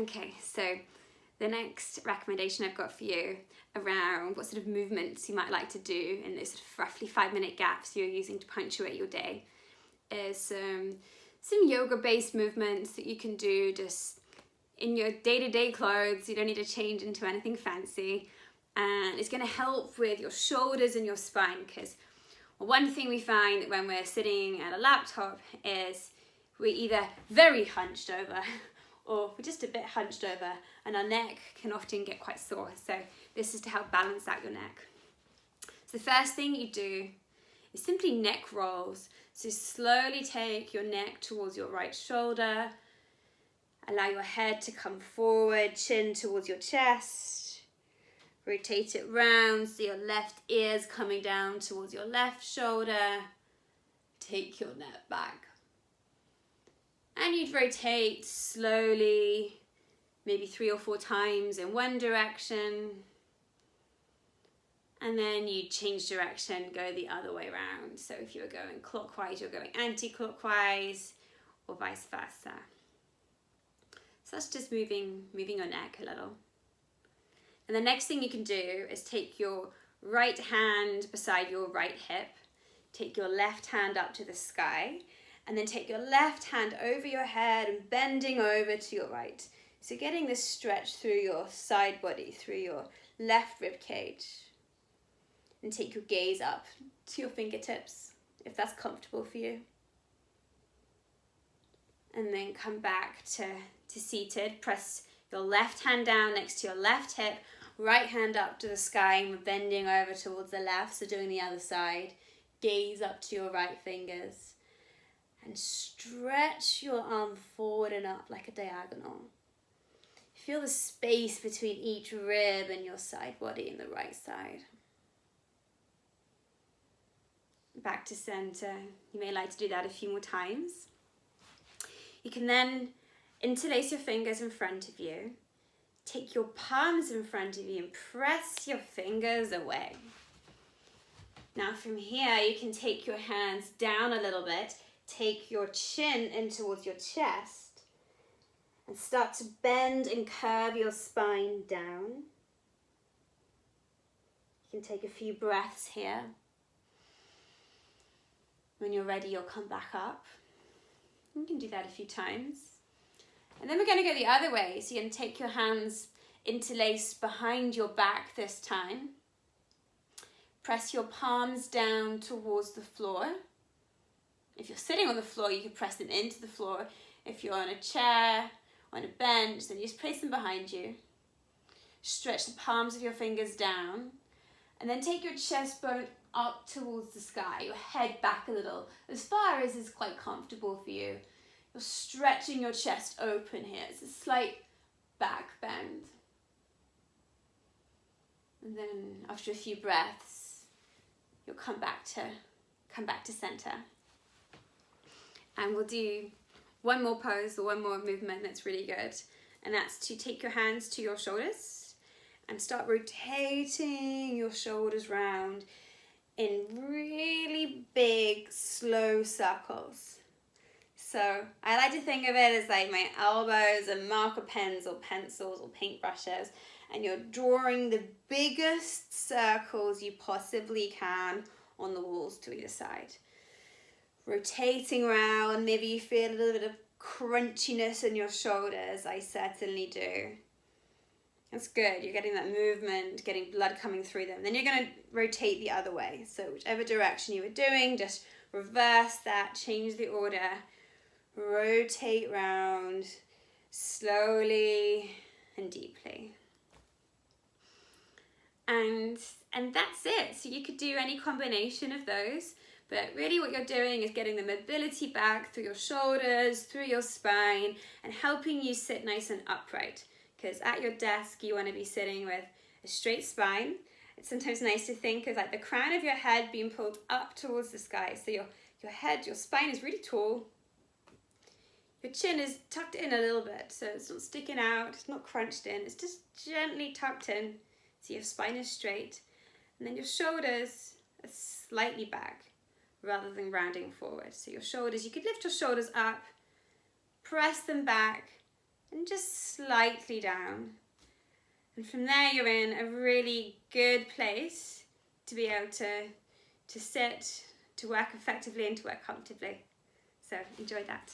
Okay, so the next recommendation I've got for you around what sort of movements you might like to do in those sort of roughly 5-minute gaps you're using to punctuate your day is some yoga-based movements that you can do just in your day-to-day clothes. You don't need to change into anything fancy, and it's going to help with your shoulders and your spine, because one thing we find that when we're sitting at a laptop is we're either very hunched over or we're just a bit hunched over, and our neck can often get quite sore. So this is to help balance out your neck. So the first thing you do is simply neck rolls. So slowly take your neck towards your right shoulder. Allow your head to come forward, chin towards your chest. Rotate it round so your left ear's coming down towards your left shoulder. Take your neck back. And you'd rotate slowly, maybe 3 or 4 times in one direction. And then you change direction, go the other way around. So if you're going clockwise, you're going anti-clockwise, or vice versa. So that's just moving your neck a little. And the next thing you can do is take your right hand beside your right hip, take your left hand up to the sky, and then take your left hand over your head and bending over to your right. So getting this stretch through your side body, through your left rib cage. And take your gaze up to your fingertips, if that's comfortable for you. And then come back to seated. Press your left hand down next to your left hip, right hand up to the sky, and we're bending over towards the left, so doing the other side. Gaze up to your right fingers. And stretch your arm forward and up like a diagonal. Feel the space between each rib and your side body and the right side. Back to center. You may like to do that a few more times. You can then interlace your fingers in front of you. Take your palms in front of you and press your fingers away. Now from here, you can take your hands down a little bit. Take your chin in towards your chest and start to bend and curve your spine down. You can take a few breaths here. When you're ready, you'll come back up. You can do that a few times. And then we're going to go the other way. So you're going to take your hands interlaced behind your back this time. Press your palms down towards the floor. If you're sitting on the floor, you can press them into the floor. If you're on a chair, on a bench, then you just place them behind you. Stretch the palms of your fingers down. And then take your chest bone up towards the sky, your head back a little, as far as is quite comfortable for you. You're stretching your chest open here. It's a slight back bend. And then after a few breaths, you'll come back to center. And we'll do one more pose or one more movement that's really good. And that's to take your hands to your shoulders and start rotating your shoulders round in really big, slow circles. So I like to think of it as like my elbows and marker pens or pencils or paintbrushes, and you're drawing the biggest circles you possibly can on the walls to either side. Rotating around, maybe you feel a little bit of crunchiness in your shoulders. I certainly do. That's good. You're getting that movement, getting blood coming through them. Then you're going to rotate the other way. So whichever direction you were doing, just reverse that, change the order, rotate round slowly and deeply. And that's it. So you could do any combination of those. But really what you're doing is getting the mobility back through your shoulders, through your spine, and helping you sit nice and upright. Because at your desk, you want to be sitting with a straight spine. It's sometimes nice to think of like the crown of your head being pulled up towards the sky. So your head, your spine is really tall. Your chin is tucked in a little bit, so it's not sticking out, it's not crunched in, it's just gently tucked in. So your spine is straight. And then your shoulders are slightly back, rather than rounding forward. So your shoulders, you could lift your shoulders up, press them back, and just slightly down. And from there you're in a really good place to be able to sit, to work effectively and to work comfortably. So enjoy that.